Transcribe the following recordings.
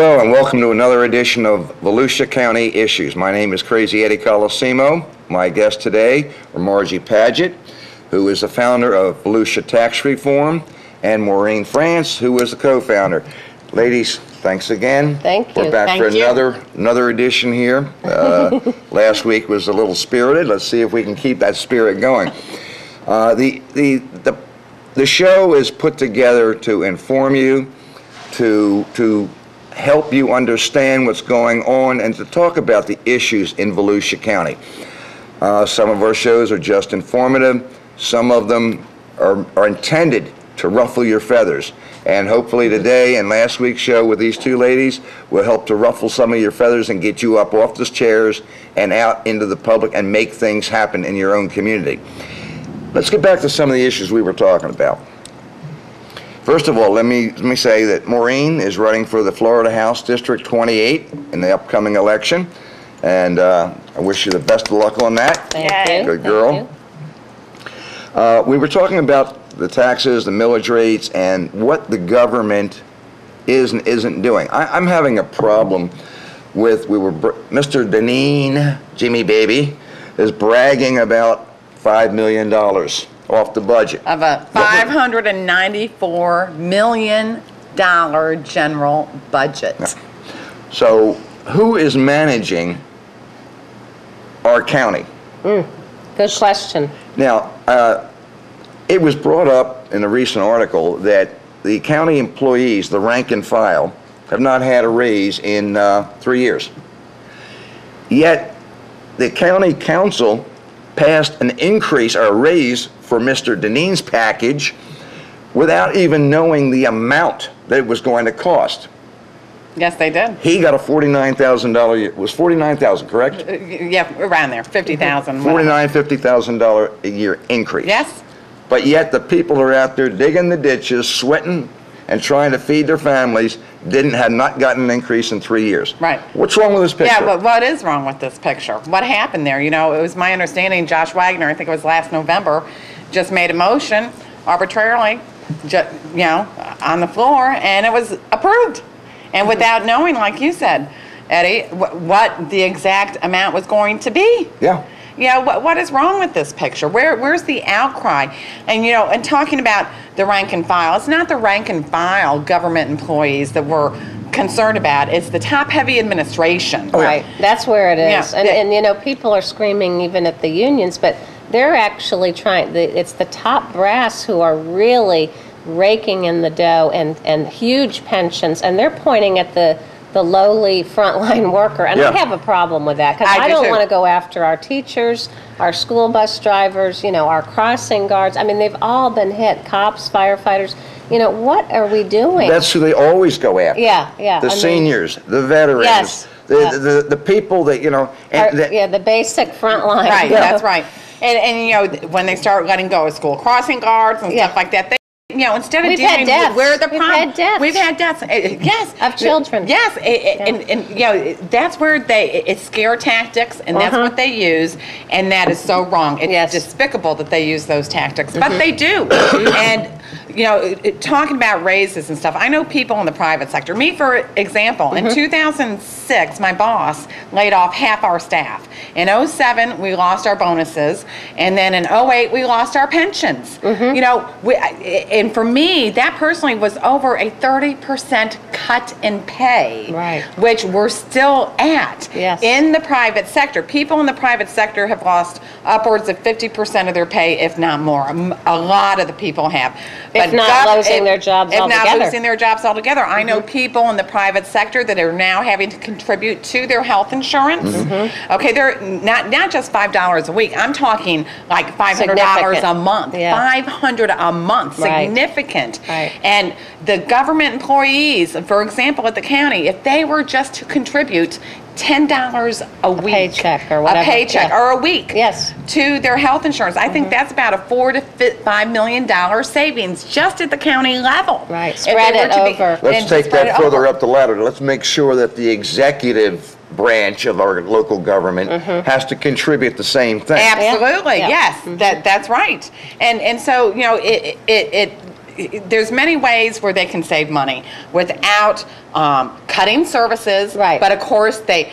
Hello and welcome to another edition of Volusia County Issues. My name is Crazy Eddie Colosimo. My guests today are Margie Patchett, who is the founder of Volusia Tax Reform, and Maureen, who is the co-founder. Ladies, thanks again. Thank you. We're back for another edition here. Last week was a little spirited. Let's see if we can keep that spirit going. The show is put together to inform you, to help you understand what's going on, and to talk about the issues in Volusia County. Some of our shows are just informative. Some of them are intended to ruffle your feathers. And hopefully today and last week's show with these two ladies will help to ruffle some of your feathers and get you up off those chairs and out into the public and make things happen in your own community. Let's get back to some of the issues we were talking about. First of all, let me say that Maureen is running for the Florida House District 28 in the upcoming election, and I wish you the best of luck on that. Thank you. Good girl. We were talking about the taxes, the millage rates, and what the government is and isn't doing. I'm having a problem with, Mr. Deneen, Jimmy Baby, is bragging about $5 million off the budget. Of a $594 million general budget. Yeah. So who is managing our county? Good question. Now, it was brought up in a recent article that the county employees, the rank and file, have not had a raise in 3 years. Yet, the county council passed an increase or a raise for Mr. Deneen's package without even knowing the amount that it was going to cost. Yes, they did. He got a $49,000, was $49,000, correct? Yeah, around there, $50,000. $50,000 a year increase. Yes. But yet the people who are out there digging the ditches, sweating, and trying to feed their families have not gotten an increase in 3 years. Right. What's wrong with this picture? Yeah, but what is wrong with this picture? What happened there? You know, it was my understanding Josh Wagner, I think it was last November, just made a motion arbitrarily, on the floor, and it was approved. And without knowing, like you said, Eddie, what the exact amount was going to be. Yeah. Yeah, what is wrong with this picture? Where's the outcry? And and talking about the rank and file, it's not the rank and file government employees that we're concerned about. It's the top-heavy administration. Right, that's where it is. Yeah. And people are screaming even at the unions, but they're actually trying. It's the top brass who are really raking in the dough and huge pensions, and they're pointing at the lowly frontline worker, and I have a problem with that, because I don't want to go after our teachers, our school bus drivers, our crossing guards. I mean, they've all been hit, cops, firefighters. What are we doing? That's who they always go after. Yeah. The seniors, the veterans, yes, the people that, the basic frontline. Right, that's right. And when they start letting go of school crossing guards and stuff like that, instead of dealing with where the problem, we've had deaths. Yes, of children. Yes, and that's where it's scare tactics, and that's what they use, and that is so wrong. It's despicable that they use those tactics, but they do. And talking about raises and stuff, I know people in the private sector. Me, for example, in 2006, my boss laid off half our staff. In 2007, we lost our bonuses, and then in 2008, we lost our pensions. And for me, that personally was over a 30% cut in pay, which we're still at in the private sector. People in the private sector have lost upwards of 50% of their pay, if not more. A lot of the people have. If not losing their jobs altogether. If not losing their jobs altogether. I know people in the private sector that are now having to contribute to their health insurance. Okay, they're not just $5 a week. I'm talking like $500 a month. $500 a month. Significant. And the government employees, for example, at the county, if they were just to contribute $10 a week, paycheck or whatever, or a week, to their health insurance, I think that's about a $4 to $5 million savings just at the county level. Right, spread it over. Let's take that further up the ladder. Let's make sure that the executive branch of our local government has to contribute the same thing. Absolutely, yes, that's right. And so there's many ways where they can save money without cutting services. Right. But of course, they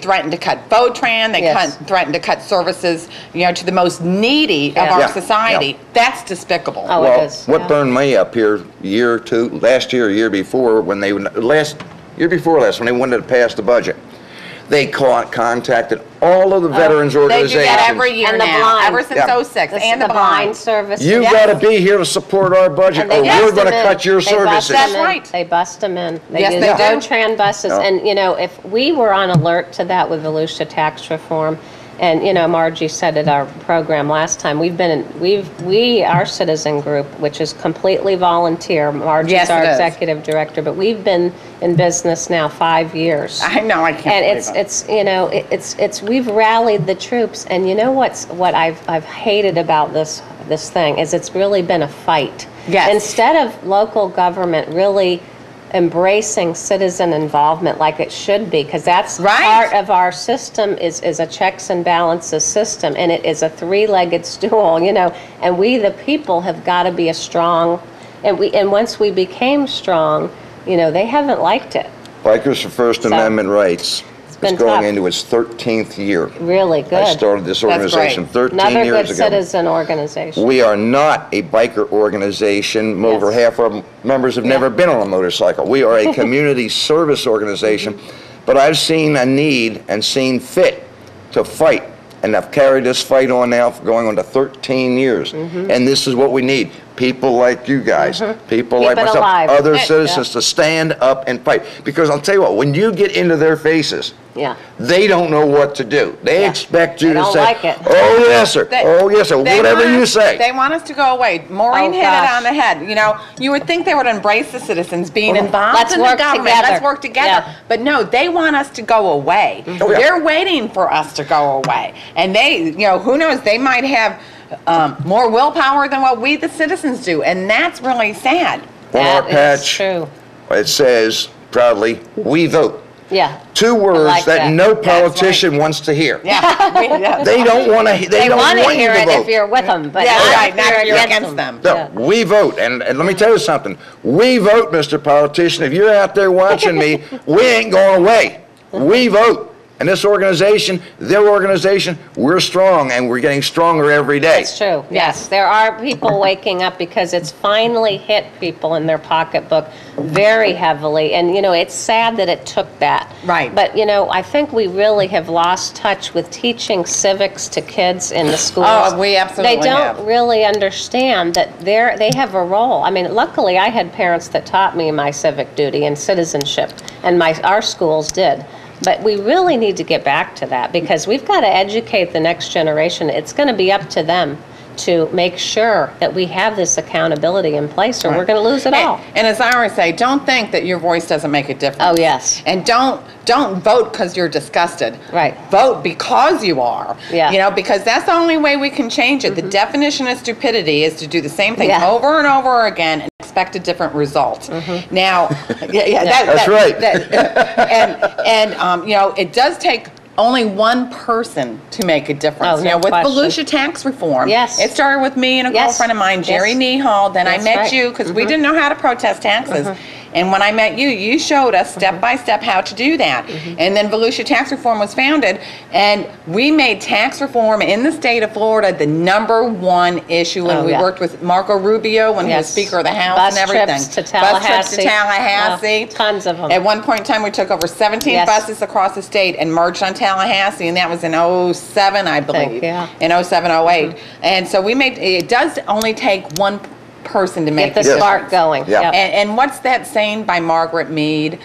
threatened to cut Votran. They Yes. threatened to cut services, to the most needy of Yeah. our Yeah. society. Yeah. That's despicable. Oh, Well, it is. what Yeah. burned me up here year or two, last year, year before, when they, year before last, when they wanted to pass the budget, they contacted all of the veterans They do organizations. that every year And the now, blind. ever since Yeah. '06, This and is the blind. service. You Yes. got to be here to support our budget, And or they we're bust going to them in. cut your They bust services. them That's in. right. They bust them in. They Yes, use they do. Votran buses. Yeah. And, if we were on alert to that with Volusia tax reform, and, Margie said at our program last time, our citizen group, which is completely volunteer, Margie's Yes, our it is. executive director, but we've been in business now 5 years. I know, I can't And believe it. it's we've rallied the troops, and what I've hated about this thing is it's really been a fight. Yes. Instead of local government really embracing citizen involvement like it should be, because that's Right. part of our system is a checks and balances system, and it is a three-legged stool, and we the people have got to be a strong, and once we became strong, they haven't liked it. Bikers for First Amendment Rights is been going tough. into its 13th year. Really good. I started this That's organization great. 13 Another years good ago. citizen organization. We are not a biker organization. Yes. Over half our members have never been on a motorcycle. We are a community service organization, but I've seen a need and seen fit to fight, and I've carried this fight on now for going on to 13 years. And this is what we need. People like you guys, people Keep like it myself, alive. other Yeah. citizens to stand up and fight. Because I'll tell you what, when you get into their faces, Yeah. they don't know what to do. They Yeah. expect you They to don't say, like it. oh yes sir, They- oh yes sir, they whatever want you us- say. They want us to go away. Maureen Oh, hit gosh. it on the head. You would think they would embrace the citizens being involved Let's in the work government. together. Let's work together. Yeah. But no, they want us to go away. Oh, yeah. They're waiting for us to go away. And they, who knows, they might have more willpower than what we, the citizens, do. And that's really sad. On our That is patch, true. it says proudly, we vote. Yeah. Two words like that that. no That's politician wants to hear. Yeah. They don't want to. They don't want to want you hear to it vote. if you're with them, but Yeah, not right, if not you're if you're against against them. No, Yeah. we vote, and let me tell you something. We vote, Mr. Politician. If you're out there watching me, we ain't going away. We vote. And this organization, their organization, we're strong, and we're getting stronger every day. That's true. Yes, there are people waking up because it's finally hit people in their pocketbook very heavily. And, it's sad that it took that. Right. But, I think we really have lost touch with teaching civics to kids in the schools. Oh, we absolutely They don't have. really understand that they have a role. I mean, luckily I had parents that taught me my civic duty and citizenship, and our schools did. But we really need to get back to that because we've got to educate the next generation. It's going to be up to them to make sure that we have this accountability in place or we're going to lose it all. And as I always say, don't think that your voice doesn't make a difference. Oh, yes. And don't vote because you're disgusted. Right. Vote because you are. Yeah. Because that's the only way we can change it. The definition of stupidity is to do the same thing Yeah. over and over again and expect a different result. Now, That's right. it does take only one person to make a difference. Oh, no with question. Volusia tax reform, Yes. it started with me and a Yes. girlfriend of mine, Jerry Yes. Nehall. Then That's I met right. you because we didn't know how to protest taxes. And when I met you, you showed us step by step how to do that. And then Volusia Tax Reform was founded, and we made tax reform in the state of Florida the #1 issue. And Oh, we yeah. worked with Marco Rubio when he was Yes. Speaker of the House Bus and everything. trips to Bus trips to Tallahassee. Tallahassee. Oh, tons of 'em. At one point in time, we took over 17 Yes. buses across the state and merged on Tallahassee, and that was in '07, I believe. yeah. In '07, '08. And so it does only take one person to make Get the Yes. spark going. Yeah. Yep. and what's that saying by Margaret Mead?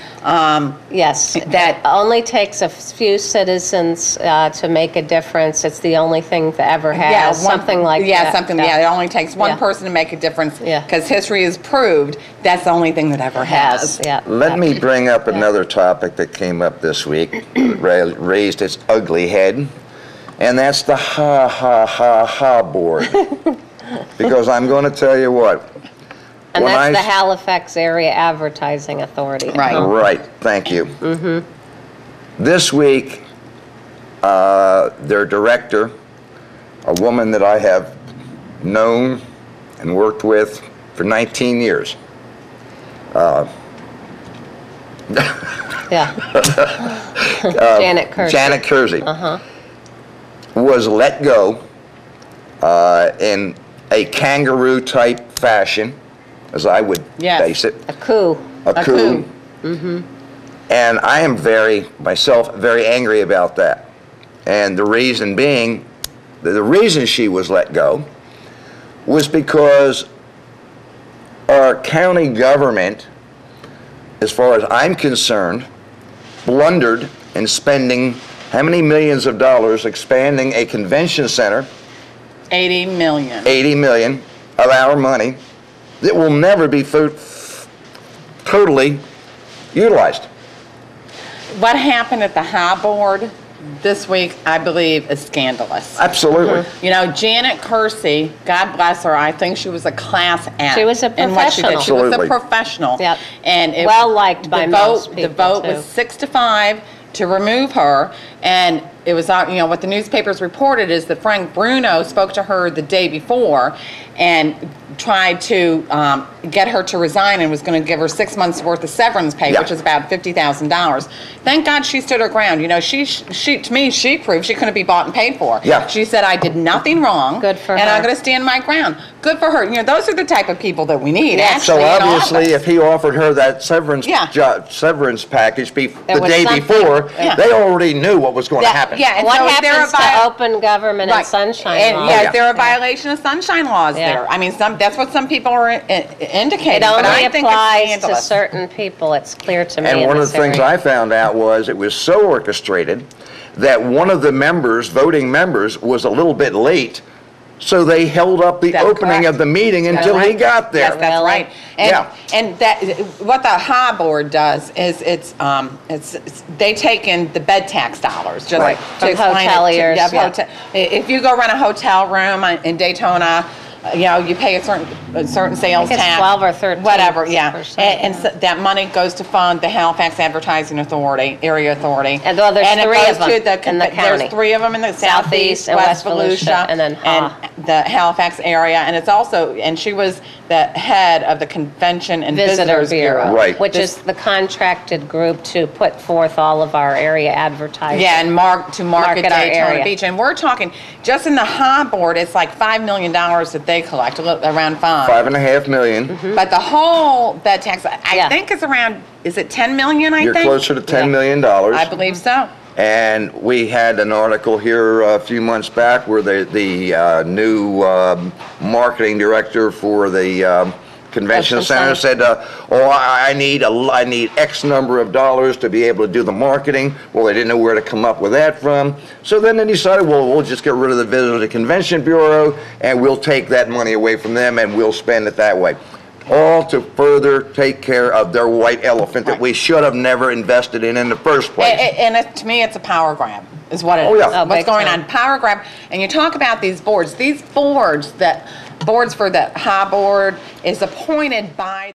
Yes, That- that only takes a few citizens to make a difference. It's the only thing that ever has, something like that. Yeah, something. Yeah, it only takes one Yeah. person to make a difference. Yeah. Because history has proved that's the only thing that ever has. Yeah. Let me bring up another topic that came up this week, that raised its ugly head, and that's the ha board. Because I'm going to tell you what. And when that's I the s- Halifax Area Advertising Authority. Right. Right, thank you. This week, their director, a woman that I have known and worked with for 19 years, Yeah. Janet Kersey. Janet Kersey, was let go in a kangaroo-type fashion, as I would base it. A coup. A coup. And I am myself, very angry about that. And the reason being, the reason she was let go was because our county government, as far as I'm concerned, blundered in spending how many millions of dollars expanding a convention center? 80 million. 80 million of our money that will never be totally utilized. What happened at the High Board this week, I believe, is scandalous. Absolutely. You know, Janet Kersey, God bless her, I think she was a class act. She was a in what she did. professional. She was a Absolutely. professional. Yep. And it, Well liked by most people, The vote too. was 6-5 to remove her, and it was, you know, what the newspapers reported is that Frank Bruno spoke to her the day before and tried to get her to resign and was going to give her 6 months worth of severance pay, Yeah. which is about $50,000. Thank God she stood her ground. You know, she to me, she proved she couldn't be bought and paid for. Yeah. She said, I did nothing wrong. Good for and her. I'm going to stand my ground. Good for her. You know, those are the type of people that we need, Yes. So actually, in obviously, office. if he offered her that severance severance package the There was day something- before, Yeah. they already knew what was going to happen. Yeah, and What so is there happens a to open government and sunshine and, laws? yeah, is there a violation of sunshine laws Yeah. there? I mean, that's what some people are indicating. It but only I think it's applies to scandalous. certain people, it's clear to me. And in one of this the things area. I found out was it was so orchestrated that one of the members, voting members, was a little bit late, so they held up the That's opening correct. of the meeting That's until he right. got there. Yes, that's Really? right. And, Yeah. and that what the High Board does is it's they take in the bed tax dollars just Right. to From explain hoteliers, it. yeah. If you go rent a hotel room in Daytona, you know, you pay a certain sales think it's tax. 12 or 13%, Whatever, yeah. And yeah. so that money goes to fund the Halifax Advertising Authority, area authority. And, well, there's it three goes of them to the, in the county. There's 3 of them in the Southeast southeast, and West West Volusia, Volusia, and then the Halifax area. And it's also, and she was the head of the Convention and Visitor Visitors Bureau, Right. which is the contracted group to put forth all of our area advertising. Yeah, and market Market our Daytona area. Beach. And we're talking, just in the High Board, it's like $5 million that they collect, around 5. $5.5 million. But the whole bed tax, I Yeah. think is around, is it 10 million, I You're think? closer to $10 million. I believe so. And we had an article here a few months back where the new marketing director for the convention center said, I need X number of dollars to be able to do the marketing. Well, they didn't know where to come up with that from. So then they decided, well, we'll just get rid of the Visitor Convention Bureau and we'll take that money away from them and we'll spend it that way. All to further take care of their white elephant that we should have never invested in the first place. To me, it's a power grab, is what it is. Oh, yeah. Oh, What's big going time. on? Power grab. And you talk about these boards for the High Board is appointed by